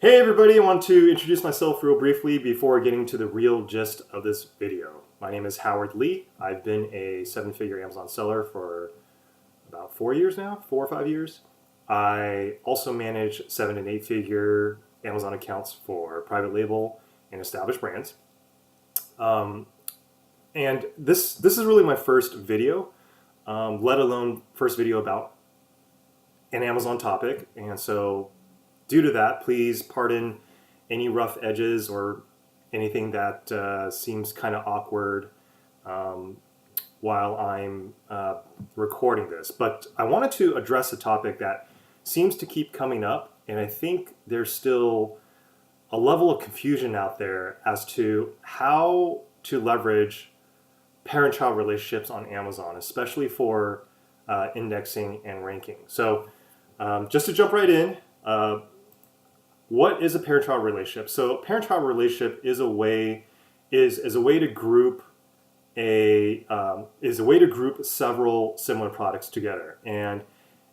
Hey everybody, I want to introduce myself real briefly before getting to the real gist of this video. My name is Howard Lee. I've been a seven-figure Amazon seller for about 4 years now, 4 or 5 years. I also manage 7 and 8-figure Amazon accounts for private label and established brands. And this is really my first video, let alone first video about an Amazon topic. And so due to that, please pardon any rough edges or anything that seems kind of awkward while I'm recording this. But I wanted to address a topic that seems to keep coming up, and I think there's still a level of confusion out there as to how to leverage parent-child relationships on Amazon, especially for indexing and ranking. So just to jump right in, what is a parent-child relationship? So a parent-child relationship is a way to group several similar products together. And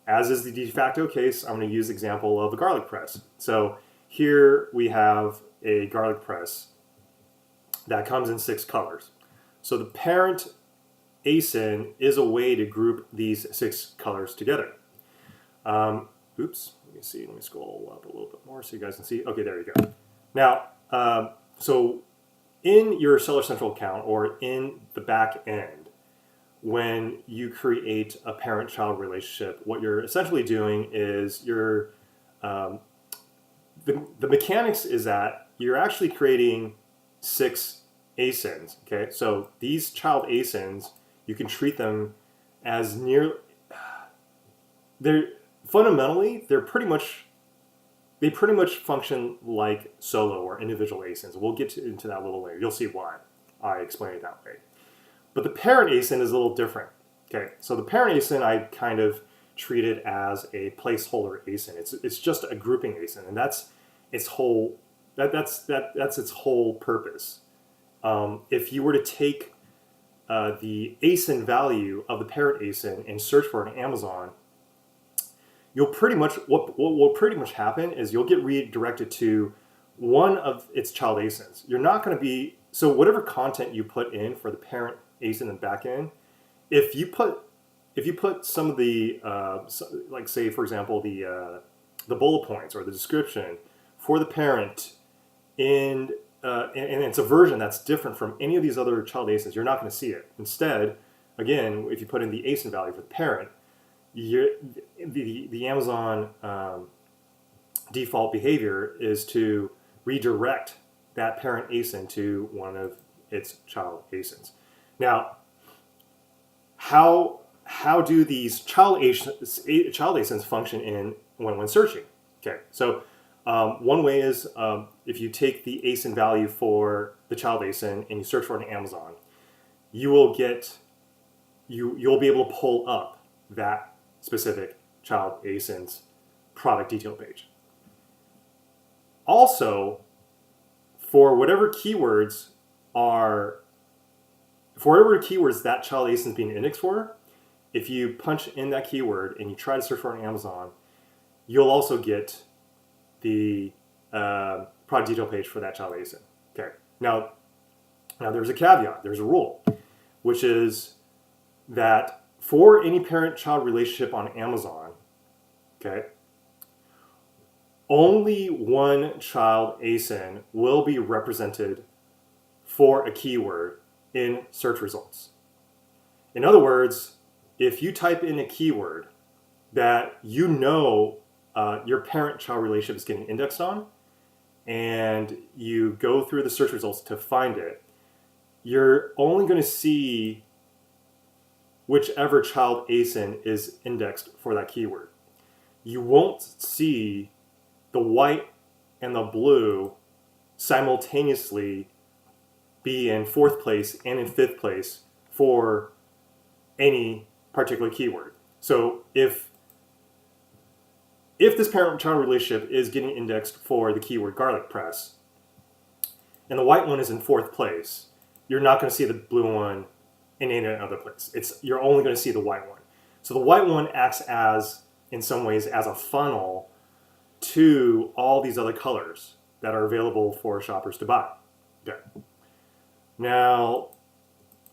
as is the de facto case, I'm going to use the example of a garlic press. So here we have a garlic press that comes in 6 colors. So the parent ASIN is a way to group these 6 colors together. Oops, let me see, let me scroll up a little bit more so you guys can see. Okay, there you go. Now, so in your Seller Central account or in the back end, when you create a parent-child relationship, what you're essentially doing is the mechanics is that you're actually creating 6 ASINs, okay? So these child ASINs, you can treat them as fundamentally, they pretty much function like solo or individual ASINs. We'll get into that a little later. You'll see why I explain it that way. But the parent ASIN is a little different. Okay, so the parent ASIN I kind of treat it as a placeholder ASIN. It's just a grouping ASIN, and that's its whole purpose. If you were to take the ASIN value of the parent ASIN and search for it on Amazon, you'll pretty much what will pretty much happen is you'll get redirected to one of its child ASINs. You're not going to be, so whatever content you put in for the parent ASIN and back end, if you put some of the like say for example the bullet points or the description for the parent and it's a version that's different from any of these other child ASINs, you're not going to see it. Instead, again, if you put in the ASIN value for the parent, the Amazon default behavior is to redirect that parent ASIN to one of its child ASINs. Now, how do these child ASINs function when searching? Okay, so one way is if you take the ASIN value for the child ASIN and you search for it on Amazon, you'll be able to pull up that specific child ASIN's product detail page. Also, for whatever keywords that child ASIN is being indexed for, if you punch in that keyword and you try to search for it on Amazon, you'll also get the product detail page for that child ASIN. Okay. Now there's a caveat. There's a rule, which is that for any parent-child relationship on Amazon, okay, only one child ASIN will be represented for a keyword in search results. In other words, if you type in a keyword that you know your parent-child relationship is getting indexed on, and you go through the search results to find it, you're only going to see whichever child ASIN is indexed for that keyword. You won't see the white and the blue simultaneously be in 4th place and in 5th place for any particular keyword. So if this parent-child relationship is getting indexed for the keyword garlic press, and the white one is in 4th place, you're not going to see the blue one in any other place. You're only going to see the white one. So the white one acts in some ways as a funnel to all these other colors that are available for shoppers to buy. Okay. Now,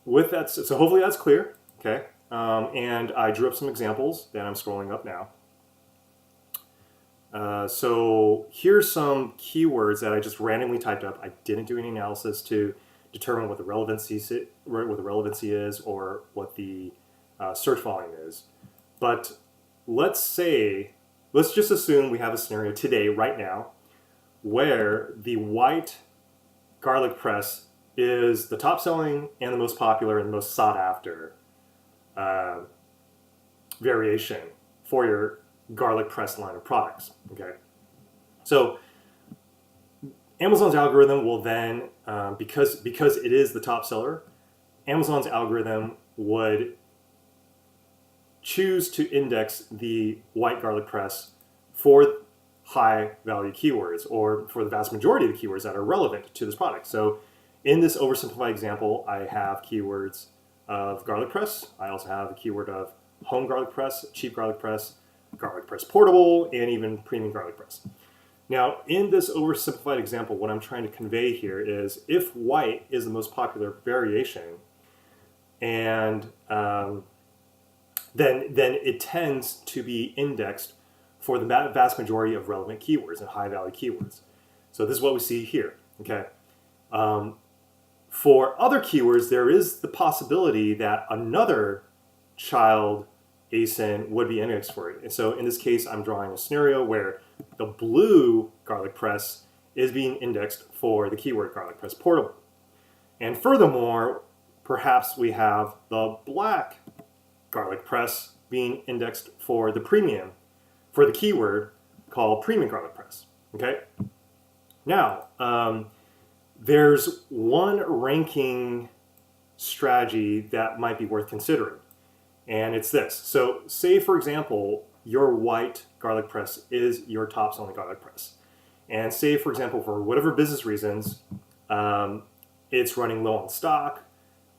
with that, so hopefully that's clear. Okay. And I drew up some examples that I'm scrolling up now. So here's some keywords that I just randomly typed up. I didn't do any analysis to determine what the relevancy is or what the search volume is. But let's just assume we have a scenario today, right now, where the white garlic press is the top selling and the most popular and the most sought after variation for your garlic press line of products. Okay, so Amazon's algorithm will then, because it is the top seller, Amazon's algorithm would choose to index the white garlic press for high value keywords, or for the vast majority of the keywords that are relevant to this product. So in this oversimplified example, I have keywords of garlic press. I also have a keyword of home garlic press, cheap garlic press portable, and even premium garlic press. Now, in this oversimplified example, what I'm trying to convey here is if white is the most popular variation, and then it tends to be indexed for the vast majority of relevant keywords and high value keywords. So this is what we see here. Okay. For other keywords, there is the possibility that another child ASIN would be indexed for it. And so in this case, I'm drawing a scenario where the blue garlic press is being indexed for the keyword garlic press portable. And furthermore, perhaps we have the black garlic press being indexed for the keyword called premium garlic press. Okay. Now, there's one ranking strategy that might be worth considering, and it's this. So say, for example, your white garlic press is your top selling garlic press. And say, for example, for whatever business reasons, it's running low on stock,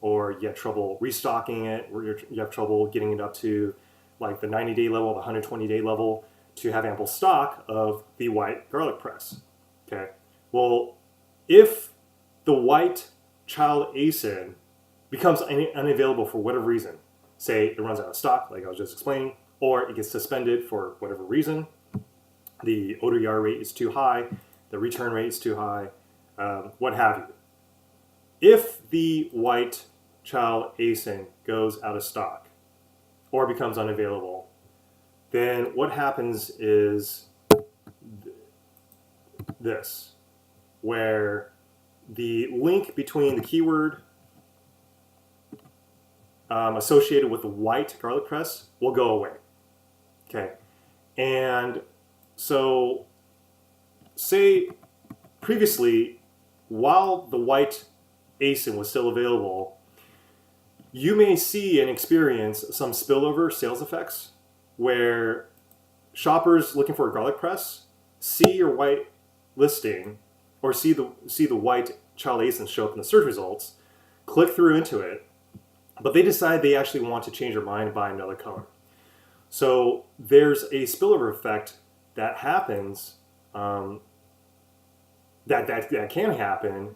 or you have trouble restocking it, or you have trouble getting it up to like the 90-day level, the 120-day level to have ample stock of the white garlic press. Okay. Well, if the white child ASIN becomes unavailable for whatever reason, say it runs out of stock, like I was just explaining, or it gets suspended for whatever reason, the ODR rate is too high, the return rate is too high, what have you. If the white child ASIN goes out of stock or becomes unavailable, then what happens is this, where the link between the keyword associated with the white garlic press will go away. Okay, and so say previously, while the white ASIN was still available, you may see and experience some spillover sales effects where shoppers looking for a garlic press see your white listing or see the white child ASIN show up in the search results, click through into it, but they decide they actually want to change their mind and buy another color. So there's a spillover effect that happens, that can happen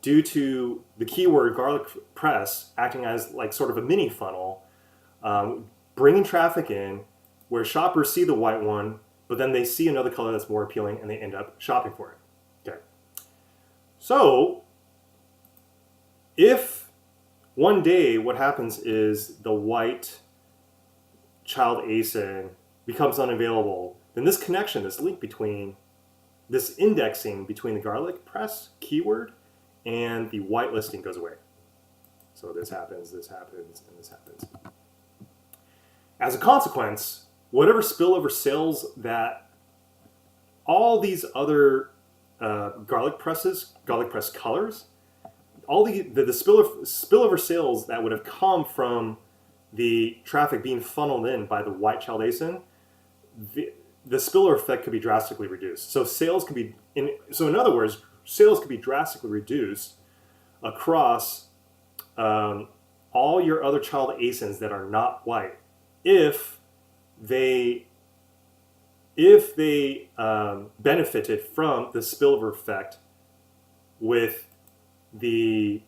due to the keyword garlic press acting as like sort of a mini funnel, bringing traffic in where shoppers see the white one, but then they see another color that's more appealing and they end up shopping for it. Okay. So if one day what happens is the white child ASIN becomes unavailable, then this connection, this link between this indexing between the garlic press keyword and the white listing goes away. So this happens, and this happens. As a consequence, whatever spillover sales that all these other garlic press colors, all the spillover sales that would have come from the traffic being funneled in by the white child ASIN, the spillover effect could be drastically reduced. So in other words, sales could be drastically reduced across all your other child ASINs that are not white if if they benefited from the spillover effect with the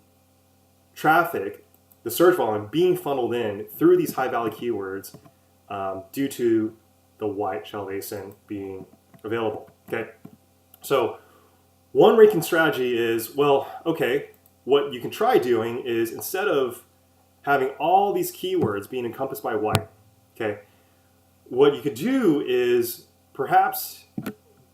traffic, the search volume being funneled in through these high value keywords due to the white child ASIN being available. Okay, so one ranking strategy is, well, okay, what you can try doing is instead of having all these keywords being encompassed by white, okay, what you could do is perhaps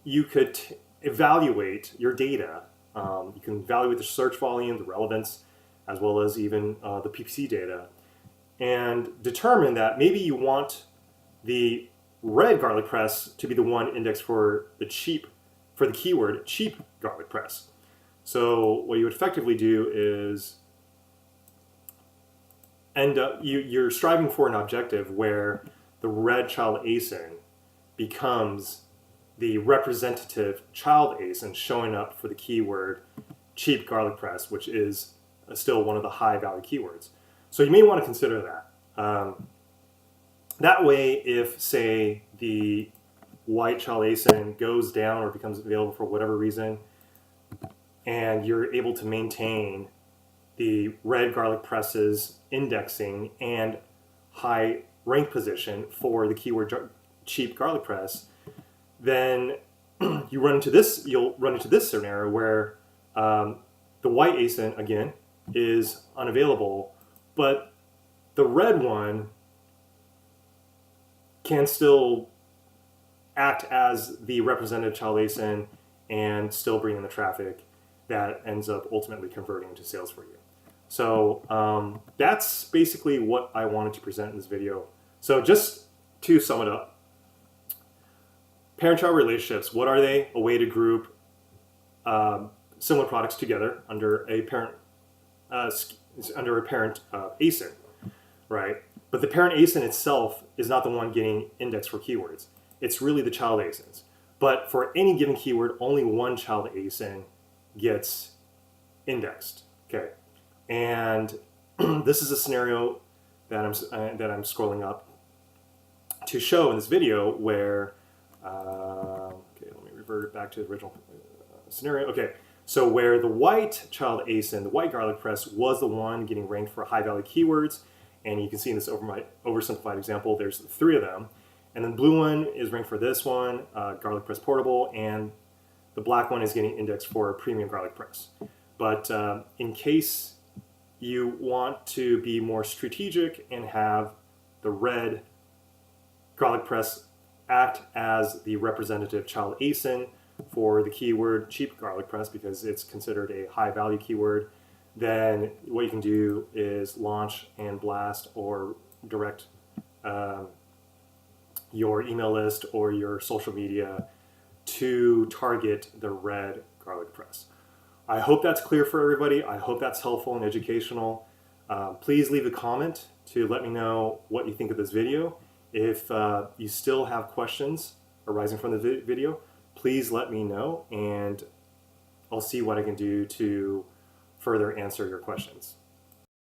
you could evaluate your data. You can evaluate the search volume, the relevance, as well as even the PPC data, and determine that maybe you want the red garlic press to be the one indexed for the keyword cheap garlic press. So what you would effectively do is you're striving for an objective where the red child ASIN becomes the representative child ASIN showing up for the keyword cheap garlic press, which is still one of the high value keywords. So you may want to consider that. That way, if, say, the white child ASIN goes down or becomes available for whatever reason, and you're able to maintain the red garlic press's indexing and high rank position for the keyword cheap garlic press, then you'll run into this scenario where the white ASIN, again, is unavailable, but the red one can still act as the representative child ASIN and still bring in the traffic that ends up ultimately converting into sales for you. So that's basically what I wanted to present in this video. So just to sum it up, parent-child relationships, what are they? A way to group similar products together under a parent ASIN, right? But the parent ASIN itself is not the one getting indexed for keywords. It's really the child ASINs. But for any given keyword, only one child ASIN gets indexed. Okay, and this is a scenario that I'm scrolling up to show in this video where okay, let me revert it back to the original scenario. Okay, so where the white child ASIN, the white garlic press, was the one getting ranked for high value keywords, and you can see in this oversimplified example, there's 3 of them, and then the blue one is ranked for this one, garlic press portable, and the black one is getting indexed for premium garlic press. But in case you want to be more strategic and have the red garlic press act as the representative child ASIN for the keyword cheap garlic press because it's considered a high value keyword, then what you can do is launch and blast or direct your email list or your social media to target the red garlic press. I hope that's clear for everybody. I hope that's helpful and educational. Please leave a comment to let me know what you think of this video. If you still have questions arising from the video, please let me know and I'll see what I can do to further answer your questions.